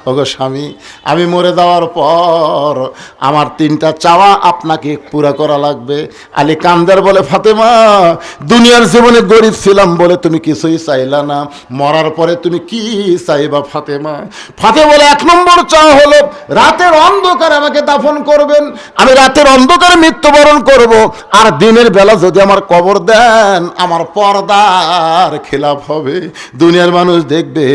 ওগো স্বামী, আমি মরে যাওয়ার পর আমার 3টা চাওয়া আপনাকে পুরা করা লাগবে। আলী কান্দার বলে, ফাতেমা, দুনিয়ার জীবনে গরিব ছিলাম বলে তুমি কিছুই চাইলা না, মরার পরে তুমি কি চাইবা ফাতেমা? ফাতেমা বলে, 1 নম্বর চাওয়া হলো রাতের অন্ধকারে আমাকে দাফন করবেন, আমি রাতের অন্ধকারে মৃত্যুবরণ করব, আর দিনের বেলা যদি আমার কবর দেন আমার পর্দার খেলাফ হবে, দুনিয়ার মানুষ দেখবে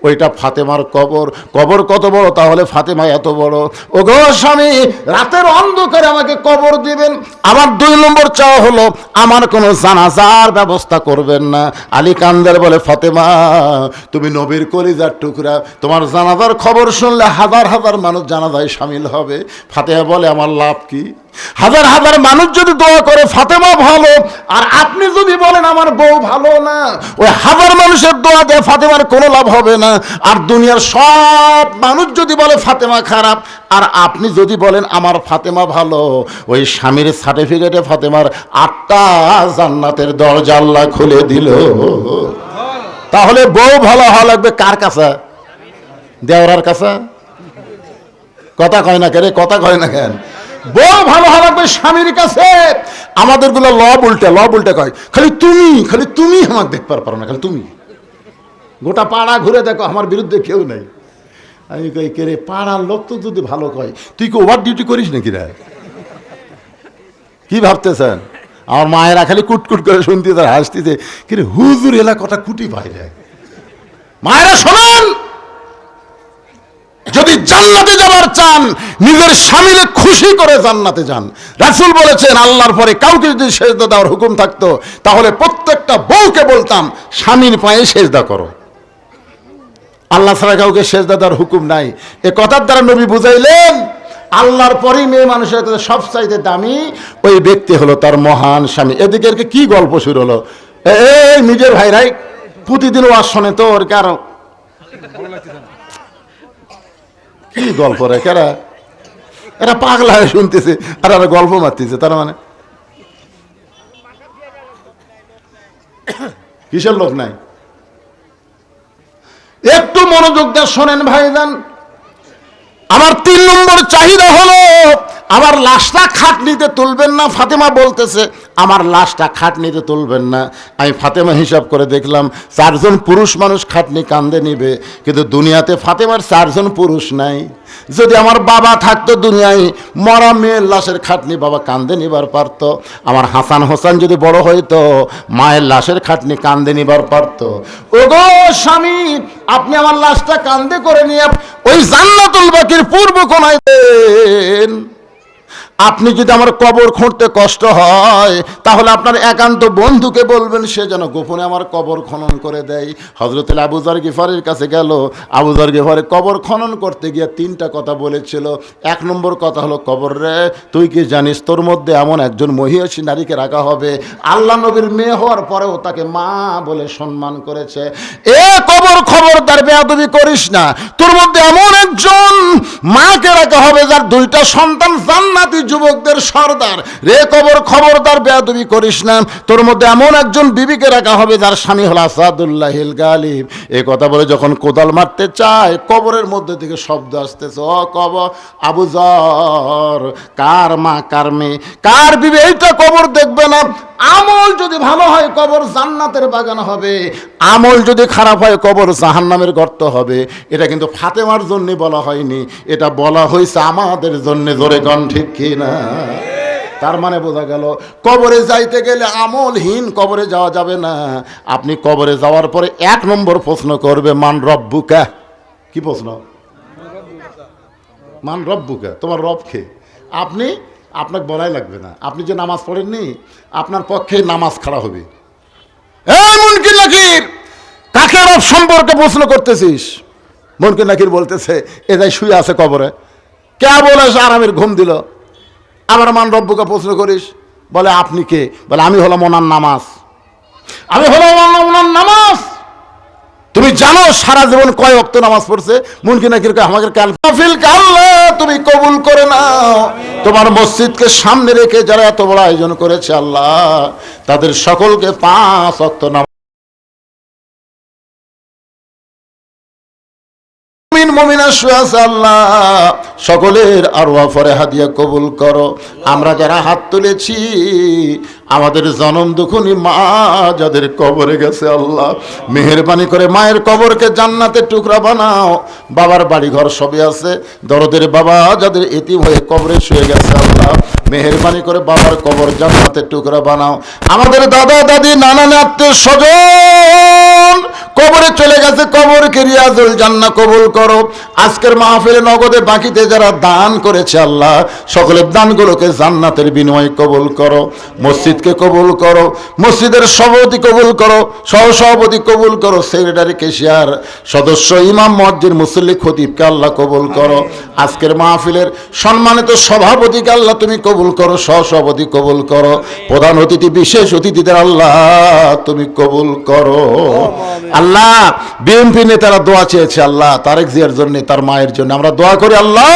ওইটা ফাতেমার কবর। কবর কত বড়, তাহলে ফাতেমা এত বড়। ওগো স্বামী, রাতের অন্ধকারে আমাকে কবর দিবেন। আমার 2 নম্বর চাওয়া হলো আমার কোনো জানাজার ব্যবস্থা করবেন না। আলী কান্দার বলে, ফাতেমা, তুমি নবীর কলিজার টুকরা, তোমার জানাজার খবর শুনলে হাজার হাজার মানুষ জানাজায় শামিল হবে। ফাতেমা বলে, আমার লাভ কি? হাজার হাজার মানুষ যদি দোয়া করে ফাতেমা ভালো, আর আপনি যদি বলেন আমার বউ ভালো না, ওই হাজার মানুষের দোয়া দিয়ে ফাতেমার কোনো লাভ হবে না। আর দুনিয়ার সব মানুষ যদি বলে ফাতেমা খারাপ, আর আপনি যদি বলেন আমার ফাতেমা ভালো, ওই স্বামীর সার্টিফিকেটে ফাতেমার 8টা জান্নাতের দরজা আল্লাহ খুলে দিল। তাহলে বউ ভালো হওয়া লাগবে কার কাছে? দেওরার কাছে? কথা কয় না কেন? কথা কয় না কেন? বউ ভালো হওয়া লাগবে স্বামীর কাছে। আমাদের গুলো ল উল্টে কয়, খালি তুমি আমাকে দেখতে পারো না, খালি তুমি। গোটা পাড়া ঘুরে দেখো, আমার বিরুদ্ধে কেউ নেই। আমি কই, কে রে, পাড়ার লোক তো যদি ভালো কয়, তুই কি ওভার ডিউটি করিস নাকি রে? কি ভাবতেছেন? আমার মায়েরা খালি কুটকুট করে শুনতেছে আর হাসতেছে, কিরে হুজুর এলাকাটা কুটি বাইরে। মায়েরা শোনেন, যদি জান্নাতে যাবার চান নিজের স্বামীকে খুশি করে জান্নাতে যান। রাসূল বলেছেন, আল্লাহর পরে কাউকে যদি সেজদা দেওয়ার হুকুম থাকতো তাহলে প্রত্যেকটা বউকে বলতাম স্বামীর পায়ে সেজদা করো। আল্লাহ ছাড়া কাউকে সেজদা দেওয়ার হুকুম নাই। এ কথার দ্বারা নবী বুঝাইলেন আল্লাহর পরেই মেয়ে মানুষের সবচাইতে দামি ওই ব্যক্তি হলো তার মহান স্বামী। এদিকে কি গল্প শুরু হলো? এই নিজের ভাইরাই প্রতিদিন ওয়াজ শোনে তো, ওর কারণ কি গল্প রে, কেরা এরা পাগলা হয়ে শুনতেছে আর এরা গল্প মারতেছে। তার মানে কিসের লোক নাই? একটু মনোযোগ দিয়ে শোনেন ভাইজান। আমার 3 নম্বর চাহিদা হলো আমার লাশটা খাটনিতে তুলবেন না। ফাতেমা বলতেছে আমার লাশটা খাটনিতে তুলবেন না। আমি ফাতেমা হিসাব করে দেখলাম 4 জন পুরুষ মানুষ খাটনি কান্দে নিবে, কিন্তু দুনিয়াতে ফাতেমার 4 জন পুরুষ নাই। যদি আমার বাবা থাকতো দুনিয়ায়, মরা মেয়ের লাশের খাটনি বাবা কান্দে নিবার পারতো। আমার হাসান হোসেন যদি বড় হইতো, মায়ের লাশের খাটনি কান্দে নিবার পারতো। ওগো স্বামী, আপনি আমার লাশটা কান্দে করে নিয়ে ওই জান্নাতুল বাকির পূর্ব কোণায় দেন। আপনি যদি আমার কবর খুঁড়তে কষ্ট হয় তাহলে আপনার একান্ত বন্ধুকে বলবেন সে যেন গোপনে আমার কবর খনন করে দেয়। হযরত আবু যর গিফারির কাছে গেল। আবু যর গিফারি কবর খনন করতে গিয়ে 3টা কথা বলেছিল। 1 নম্বর কথা হলো, কবর রে, তুই কি জানিস তোর মধ্যে এমন একজন মহিষী নারীকে রাখা হবে আল্লাহ নবীর মেয়ে হওয়ার পরেও তাকে মা বলে সম্মান করেছে। এ কবর, খবরদার বেয়াদবি করিস না। তোর মধ্যে এমন একজন মাকে রাখা হবে যার 2টা সন্তান জান্নাতি যুবকদের সর্দার। রে কবর, খবরদার বেয়াদবি করিস না। তোর মধ্যে এমন একজন বিবিকে রাখা হবে যার স্বামী হলো আসাদুল্লাহিল গালিব। এই কথা বলে যখন কোদাল মারতে চায়, কবরের মধ্যে থেকে শব্দ আসতেছে, ও কবর, আবু যর, কার মা কার মেয়ে কার বিবি এইটা কবর দেখবে না। আমল যদি ভালো হয় কবর জান্নাতের বাগান হবে, আমল যদি খারাপ হয় কবর জাহান্নামের গর্ত হবে। এটা কিন্তু ফাতেমার জন্য বলা হয়নি, এটা বলা হয়েছে আমাদের জন্য। জোরে গান ঠিক কিনা? তার মানে বোঝা গেল কবরে যাইতে গেলে আমলহীন কবরে যাওয়া যাবে না। আপনি কবরে যাওয়ার পরে 1 নম্বর প্রশ্ন করবে, মান রব্বুকা। কি প্রশ্ন? মান রব্বুকা, তোমার রব কে? আপনাকে বলাই লাগবে না। আপনি যে নামাজ পড়েননি, আপনার পক্ষে নামাজ খাড়া হবে। এই মুনকির নাকির, কাকে রব সম্পর্কে প্রশ্ন করতেছিস? মুনকির নাকির বলতেছে এ যাই শুয়ে আছে কবরে, কে বলে আরামের ঘুম দিল। আবার মান রব্বুকে প্রশ্ন করিস, বলে আপনি কে? বলে আমি হলাম ওনার নামাজ। আমি হলাম ওনার নামাজ। তুমি জানো সারা জীবন কয় ওয়াক্ত নামাজ পড়ছে? মুনকির নাকির আমাকে কাফিল কাল্লা, তুমি কবুল করে নাও। তোমার মসজিদকে সামনে রেখে যারা এত বড় আয়োজন করেছে আল্লাহ, তাদের সকলকে 5 ওয়াক্ত নামাজ মুমিনা শুয়ে আছে আল্লাহ সকলের আরওয়াহ ফরহাদিয়া কবুল করো। আমরা যারা হাত তুলেছি আমাদের জনম দুখুনি মা যাদের কবরে গেছে আল্লাহ মেহেরবানি করে মায়ের কবরকে জান্নাতের টুকরা বানাও। বাবার বাড়ি ঘর সবই আছে, দরদের বাবা যাদের এতিম হয়ে কবরে শুয়ে গেছে আল্লাহ মেহেরবানি করে বাবার কবর জান্নাতের টুকরা বানাও। আমাদের দাদা দাদি নানা আত্মীয় স্বজন কবরে চলে গেছে, কবরকে রিয়াজুল জান্নাহ কবুল করো। আজকের মাহফিলে নগদে বাকিতে যারা দান করেছে আল্লাহ সকলের দানগুলোকে জান্নাতের বিনিময়ে কবুল করো। মসজিদকে কবুল করো, মসজিদের সভাপতি কবুল করো, সহসভাপতি কবুল করো, সেক্রেটারি কেশিয়ার সদস্য ইমাম মুয়াজ্জিন মুসল্লি খতিবকে আল্লাহ কবুল করো। আজকের মাহফিলের সম্মানিত সভাপতিকে আল্লাহ তুমি কবুল করো, সহসভাপতি কবুল করো, প্রধান অতিথি বিশেষ অতিথিদের আল্লাহ তুমি কবুল করো। আল্লাহ বিএনপি নেতারা দোয়া চেয়েছে আল্লাহ তারেক জিয়ার জন্য, তার মায়ের জন্য আমরা দোয়া করি আল্লাহ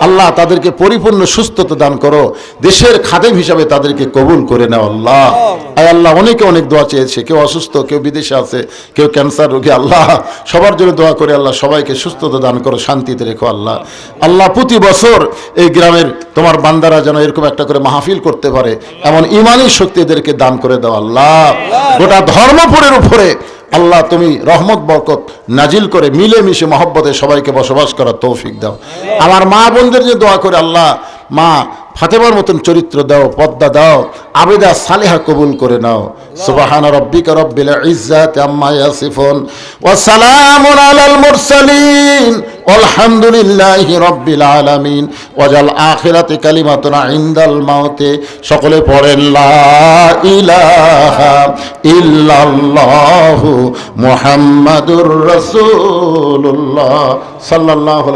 আল্লাহ তাদেরকে পরিপূর্ণ সুস্থতা দান করো, দেশের খাদেম হিসাবে তাদেরকে কবুল করে নাও আল্লাহ। আয় আল্লাহ অনেকে অনেক দোয়া চেয়েছে, কেউ অসুস্থ, কেউ বিদেশে আছে, কেউ ক্যান্সার রোগী, আল্লাহ সবার জন্য দোয়া করে আল্লাহ সবাইকে সুস্থতা দান করো, শান্তিতে রেখো আল্লাহ। আল্লাহ প্রতি বছর এই গ্রামের তোমার বান্দারা যেন এরকম একটা করে মাহফিল করতে পারে এমন ইমানি শক্তি এদেরকে দান করে দাও আল্লাহ। গোটা ধর্মপুরের উপরে আল্লাহ তুমি রহমত বরকত নাজিল করে মিলেমিশে মহব্বতে সবাইকে বসবাস করার তৌফিক দাও। আমার মা বোনদের যে দোয়া করে আল্লাহ মা ফাতেমার মতন চরিত্র দাও, পদ্মা দাও, আবেদা সালেহা কবুল করে নাও। সুবহান রাব্বিকা রাব্বিল ইজ্জাতি আম্মা ইয়াসিফুন ওয়া সালামুন আলাল মুরসালিন আলহামদুলিল্লাহি রাব্বিল আলামিন। ওয়াজাল আখিরাতি কালিমাতুনা ইনদাল মাউতে। সকলে পড়েন লা ইলাহা ইল্লাল্লাহু মুহাম্মাদুর রাসূলুল্লাহ সাল্লাল্লাহু